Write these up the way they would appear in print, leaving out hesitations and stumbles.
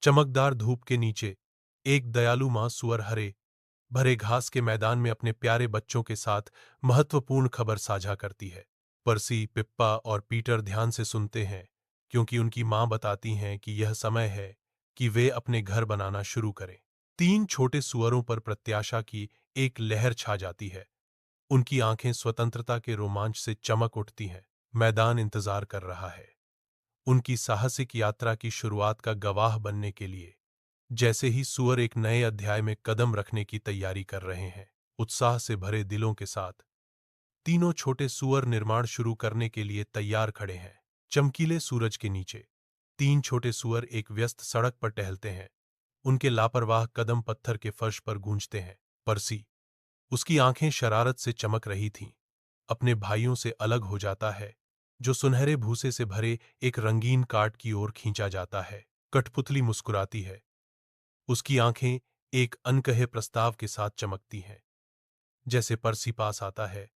चमकदार धूप के नीचे एक दयालु मां सुअर हरे भरे घास के मैदान में अपने प्यारे बच्चों के साथ महत्वपूर्ण खबर साझा करती है। पर्सी, पिप्पा और पीटर ध्यान से सुनते हैं क्योंकि उनकी मां बताती हैं कि यह समय है कि वे अपने घर बनाना शुरू करें। तीन छोटे सुअरों पर प्रत्याशा की एक लहर छा जाती है। उनकी आंखें स्वतंत्रता के रोमांच से चमक उठती हैं। मैदान इंतजार कर रहा है, उनकी साहसिक यात्रा की शुरुआत का गवाह बनने के लिए। जैसे ही सुअर एक नए अध्याय में कदम रखने की तैयारी कर रहे हैं, उत्साह से भरे दिलों के साथ तीनों छोटे सुअर निर्माण शुरू करने के लिए तैयार खड़े हैं। चमकीले सूरज के नीचे तीन छोटे सुअर एक व्यस्त सड़क पर टहलते हैं। उनके लापरवाह कदम पत्थर के फर्श पर गूंजते हैं। पर्सी, उसकी आंखें शरारत से चमक रही थीं, अपने भाइयों से अलग हो जाता है, जो सुनहरे भूसे से भरे एक रंगीन कार्ट की ओर खींचा जाता है। कठपुतली मुस्कुराती है, उसकी आंखें एक अनकहे प्रस्ताव के साथ चमकती हैं। जैसे पर्सी पास आता है,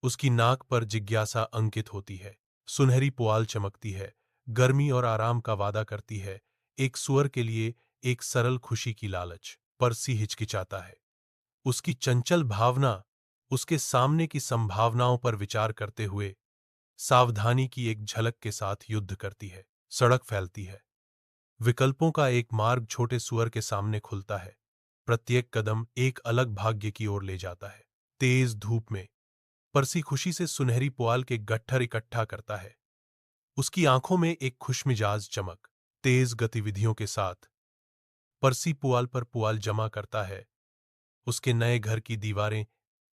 उसकी नाक पर जिज्ञासा अंकित होती है। सुनहरी पुआल चमकती है, गर्मी और आराम का वादा करती है। एक सुअर के लिए एक सरल खुशी की लालच। पर्सी हिचकिचाता है, उसकी चंचल भावना उसके सामने की संभावनाओं पर विचार करते हुए सावधानी की एक झलक के साथ युद्ध करती है। सड़क फैलती है, विकल्पों का एक मार्ग छोटे सुअर के सामने खुलता है। प्रत्येक कदम एक अलग भाग्य की ओर ले जाता है। तेज धूप में पर्सी खुशी से सुनहरी पुआल के गट्ठर इकट्ठा करता है। उसकी आंखों में एक खुशमिजाज चमक। तेज गतिविधियों के साथ पर्सी पुआल पर पुआल जमा करता है। उसके नए घर की दीवारें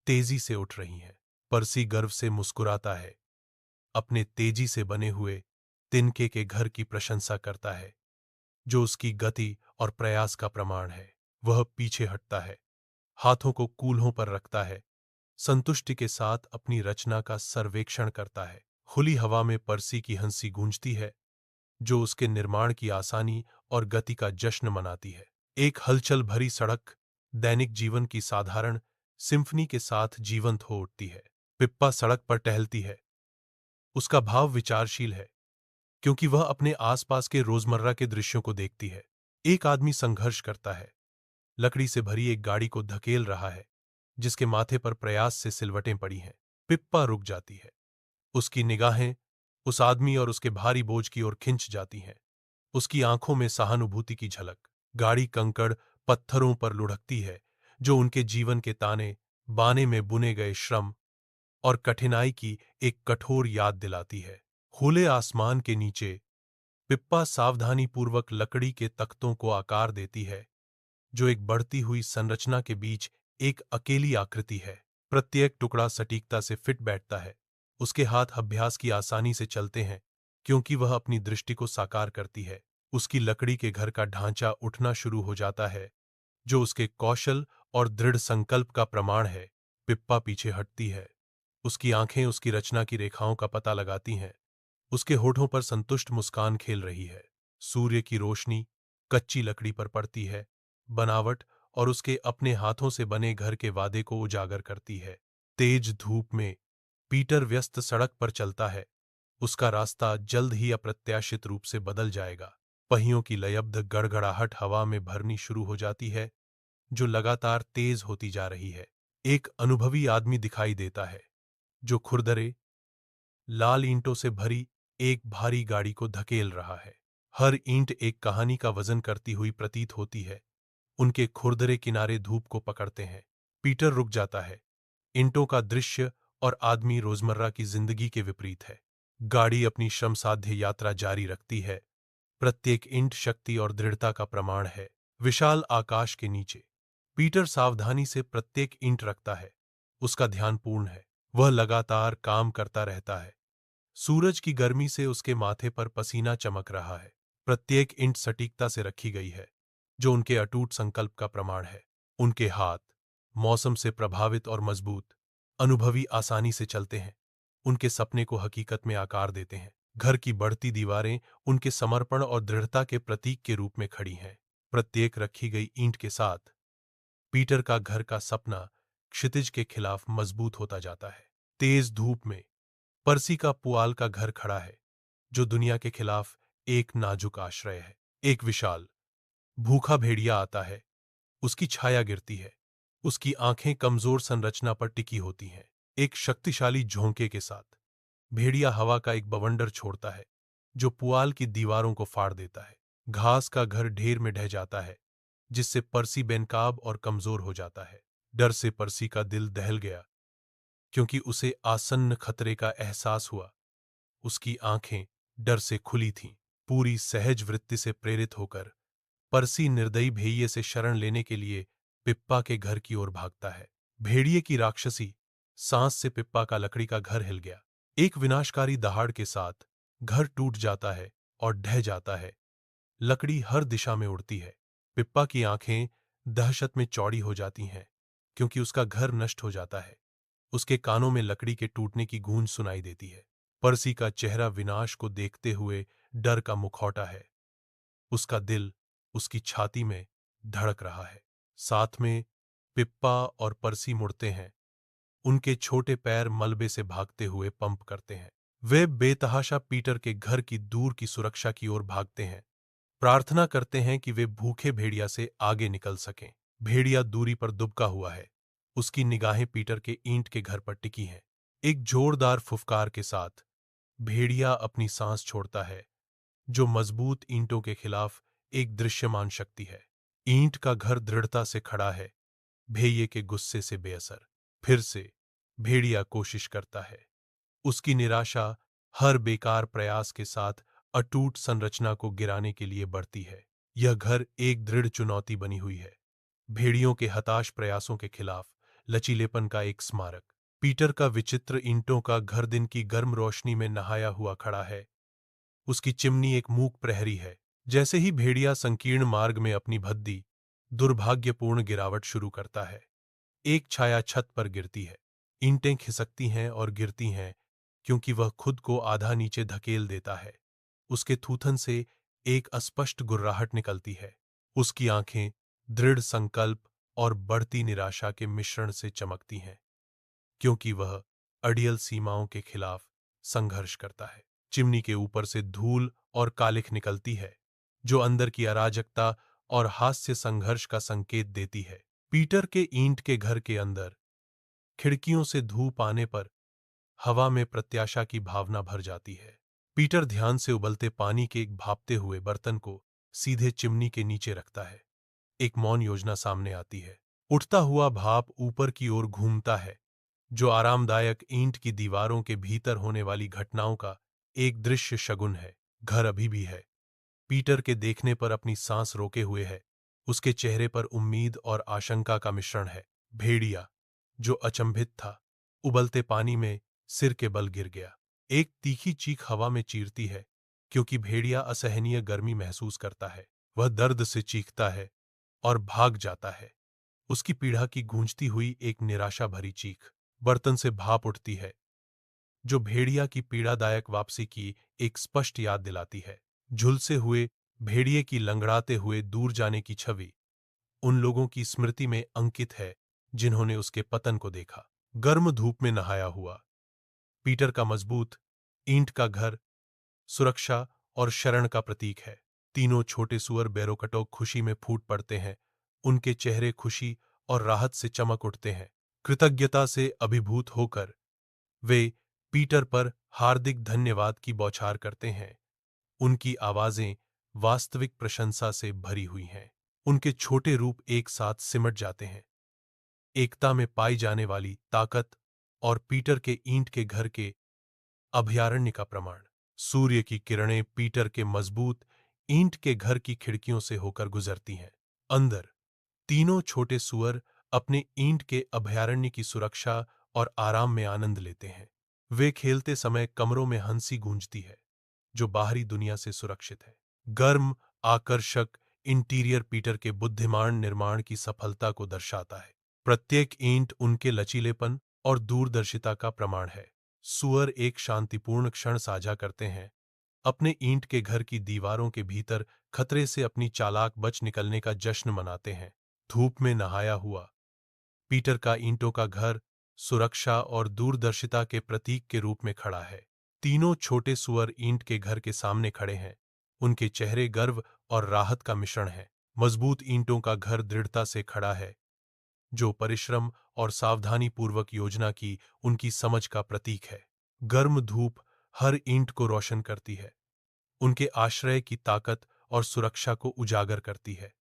तेजी से उठ रही हैं। पर्सी गर्व से मुस्कुराता है, अपने तेजी से बने हुए तिनके के घर की प्रशंसा करता है, जो उसकी गति और प्रयास का प्रमाण है। वह पीछे हटता है, हाथों को कूल्हों पर रखता है, संतुष्टि के साथ अपनी रचना का सर्वेक्षण करता है। खुली हवा में पर्सी की हंसी गूंजती है, जो उसके निर्माण की आसानी और गति का जश्न मनाती है। एक हलचल भरी सड़क दैनिक जीवन की साधारण सिम्फनी के साथ जीवंत हो उठती है। पिप्पा सड़क पर टहलती है, उसका भाव विचारशील है, क्योंकि वह अपने आसपास के रोजमर्रा के दृश्यों को देखती है। एक आदमी संघर्ष करता है, लकड़ी से भरी एक गाड़ी को धकेल रहा है, जिसके माथे पर प्रयास से सिलवटें पड़ी हैं। पिप्पा रुक जाती है, उसकी निगाहें उस आदमी और उसके भारी बोझ की ओर खिंच जाती हैं। उसकी आंखों में सहानुभूति की झलक। गाड़ी कंकड़ पत्थरों पर लुढ़कती है, जो उनके जीवन के ताने बाने में बुने गए श्रम और कठिनाई की एक कठोर याद दिलाती है। खुले आसमान के नीचे पिप्पा सावधानीपूर्वक लकड़ी के तख्तों को आकार देती है, जो एक बढ़ती हुई संरचना के बीच एक अकेली आकृति है। प्रत्येक टुकड़ा सटीकता से फिट बैठता है। उसके हाथ अभ्यास की आसानी से चलते हैं, क्योंकि वह अपनी दृष्टि को साकार करती है। उसकी लकड़ी के घर का ढांचा उठना शुरू हो जाता है, जो उसके कौशल और दृढ़ संकल्प का प्रमाण है। पिप्पा पीछे हटती है, उसकी आंखें उसकी रचना की रेखाओं का पता लगाती हैं। उसके होठों पर संतुष्ट मुस्कान खेल रही है। सूर्य की रोशनी कच्ची लकड़ी पर पड़ती है, बनावट और उसके अपने हाथों से बने घर के वादे को उजागर करती है। तेज धूप में पीटर व्यस्त सड़क पर चलता है, उसका रास्ता जल्द ही अप्रत्याशित रूप से बदल जाएगा। पहियों की लयबद्ध गड़गड़ाहट हवा में भरनी शुरू हो जाती है, जो लगातार तेज होती जा रही है। एक अनुभवी आदमी दिखाई देता है, जो खुरदरे लाल ईंटों से भरी एक भारी गाड़ी को धकेल रहा है। हर ईंट एक कहानी का वजन करती हुई प्रतीत होती है। उनके खुरदरे किनारे धूप को पकड़ते हैं। पीटर रुक जाता है। ईंटों का दृश्य और आदमी रोजमर्रा की जिंदगी के विपरीत है। गाड़ी अपनी श्रमसाध्य यात्रा जारी रखती है। प्रत्येक ईंट शक्ति और दृढ़ता का प्रमाण है। विशाल आकाश के नीचे पीटर सावधानी से प्रत्येक ईंट रखता है। उसका ध्यान पूर्ण है, वह लगातार काम करता रहता है। सूरज की गर्मी से उसके माथे पर पसीना चमक रहा है। प्रत्येक ईंट सटीकता से रखी गई है, जो उनके अटूट संकल्प का प्रमाण है। उनके हाथ मौसम से प्रभावित और मजबूत, अनुभवी आसानी से चलते हैं। उनके सपने को हकीकत में आकार देते हैं। घर की बढ़ती दीवारें उनके समर्पण और दृढ़ता के प्रतीक के रूप में खड़ी हैं। प्रत्येक रखी गई ईंट के साथ पीटर का घर का सपना क्षितिज के खिलाफ मजबूत होता जाता है। तेज धूप में पर्सी का पुआल का घर खड़ा है, जो दुनिया के खिलाफ एक नाजुक आश्रय है। एक विशाल भूखा भेड़िया आता है, उसकी छाया गिरती है, उसकी आंखें कमजोर संरचना पर टिकी होती हैं। एक शक्तिशाली झोंके के साथ भेड़िया हवा का एक बवंडर छोड़ता है जो पुआल की दीवारों को फाड़ देता है। घास का घर ढेर में ढह जाता है, जिससे पर्सी बेनकाब और कमजोर हो जाता है। डर से पर्सी का दिल दहल गया, क्योंकि उसे आसन्न खतरे का एहसास हुआ। उसकी आंखें डर से खुली थीं। पूरी सहज वृत्ति से प्रेरित होकर पर्सी निर्दयी भेड़िए से शरण लेने के लिए पिप्पा के घर की ओर भागता है। भेड़िए की राक्षसी सांस से पिप्पा का लकड़ी का घर हिल गया। एक विनाशकारी दहाड़ के साथ घर टूट जाता है और ढह जाता है। लकड़ी हर दिशा में उड़ती है। पिप्पा की आंखें दहशत में चौड़ी हो जाती हैं, क्योंकि उसका घर नष्ट हो जाता है। उसके कानों में लकड़ी के टूटने की गूंज सुनाई देती है। पर्सी का चेहरा विनाश को देखते हुए डर का मुखौटा है। उसका दिल उसकी छाती में धड़क रहा है। साथ में पिप्पा और पर्सी मुड़ते हैं। उनके छोटे पैर मलबे से भागते हुए पंप करते हैं। वे बेतहाशा पीटर के घर की दूर की सुरक्षा की ओर भागते हैं, प्रार्थना करते हैं कि वे भूखे भेड़िया से आगे निकल सकें। भेड़िया दूरी पर दुबका हुआ है। उसकी निगाहें पीटर के ईंट के घर पर टिकी हैं। एक जोरदार फुफकार के साथ भेड़िया अपनी सांस छोड़ता है, जो मजबूत ईंटों के खिलाफ एक दृश्यमान शक्ति है। ईंट का घर दृढ़ता से खड़ा है, भेड़िए के गुस्से से बेअसर। फिर से भेड़िया कोशिश करता है। उसकी निराशा हर बेकार प्रयास के साथ अटूट संरचना को गिराने के लिए बढ़ती है। यह घर एक दृढ़ चुनौती बनी हुई है, भेड़ियों के हताश प्रयासों के खिलाफ लचीलेपन का एक स्मारक। पीटर का विचित्र ईंटों का घर दिन की गर्म रोशनी में नहाया हुआ खड़ा है। उसकी चिमनी एक मूक प्रहरी है। जैसे ही भेड़िया संकीर्ण मार्ग में अपनी भद्दी दुर्भाग्यपूर्ण गिरावट शुरू करता है, एक छाया छत पर गिरती है। ईंटें खिसकती हैं और गिरती हैं, क्योंकि वह खुद को आधा नीचे धकेल देता है। उसके थूथन से एक अस्पष्ट गुर्राहट निकलती है। उसकी आंखें दृढ़ संकल्प और बढ़ती निराशा के मिश्रण से चमकती हैं, क्योंकि वह अड़ियल सीमाओं के खिलाफ संघर्ष करता है। चिमनी के ऊपर से धूल और कालिख निकलती है, जो अंदर की अराजकता और हास्य संघर्ष का संकेत देती है। पीटर के ईंट के घर के अंदर खिड़कियों से धूप आने पर हवा में प्रत्याशा की भावना भर जाती है। पीटर ध्यान से उबलते पानी के एक भापते हुए बर्तन को सीधे चिमनी के नीचे रखता है। एक मौन योजना सामने आती है। उठता हुआ भाप ऊपर की ओर घूमता है, जो आरामदायक ईंट की दीवारों के भीतर होने वाली घटनाओं का एक दृश्य शगुन है। घर अभी भी है। पीटर के देखने पर अपनी सांस रोके हुए है। उसके चेहरे पर उम्मीद और आशंका का मिश्रण है। भेड़िया, जो अचंभित था, उबलते पानी में सिर के बल गिर गया। एक तीखी चीख हवा में चीरती है, क्योंकि भेड़िया असहनीय गर्मी महसूस करता है। वह दर्द से चीखता है और भाग जाता है। उसकी पीड़ा की गूंजती हुई एक निराशा भरी चीख। बर्तन से भाप उठती है, जो भेड़िया की पीड़ादायक वापसी की एक स्पष्ट याद दिलाती है। झुलसे हुए भेड़िए की लंगड़ाते हुए दूर जाने की छवि उन लोगों की स्मृति में अंकित है जिन्होंने उसके पतन को देखा। गर्म धूप में नहाया हुआ पीटर का मजबूत ईंट का घर सुरक्षा और शरण का प्रतीक है। तीनों छोटे सुअर बैरोकटोक खुशी में फूट पड़ते हैं। उनके चेहरे खुशी और राहत से चमक उठते हैं। कृतज्ञता से अभिभूत होकर वे पीटर पर हार्दिक धन्यवाद की बौछार करते हैं। उनकी आवाजें वास्तविक प्रशंसा से भरी हुई हैं। उनके छोटे रूप एक साथ सिमट जाते हैं। एकता में पाई जाने वाली ताकत और पीटर के ईंट के घर के अभयारण्य का प्रमाण। सूर्य की किरणें पीटर के मजबूत ईंट के घर की खिड़कियों से होकर गुजरती हैं। अंदर तीनों छोटे सुअर अपने ईंट के अभयारण्य की सुरक्षा और आराम में आनंद लेते हैं। वे खेलते समय कमरों में हंसी गूंजती है, जो बाहरी दुनिया से सुरक्षित है। गर्म, आकर्षक इंटीरियर पीटर के बुद्धिमान निर्माण की सफलता को दर्शाता है। प्रत्येक ईंट उनके लचीलेपन और दूरदर्शिता का प्रमाण है। सुअर एक शांतिपूर्ण क्षण साझा करते हैं, अपने ईंट के घर की दीवारों के भीतर खतरे से अपनी चालाक बच निकलने का जश्न मनाते हैं। धूप में नहाया हुआ पीटर का ईंटों का घर सुरक्षा और दूरदर्शिता के प्रतीक के रूप में खड़ा है। तीनों छोटे सुअर ईंट के घर के सामने खड़े हैं। उनके चेहरे गर्व और राहत का मिश्रण है। मजबूत ईंटों का घर दृढ़ता से खड़ा है, जो परिश्रम और सावधानीपूर्वक योजना की उनकी समझ का प्रतीक है। गर्म धूप हर ईंट को रोशन करती है, उनके आश्रय की ताकत और सुरक्षा को उजागर करती है।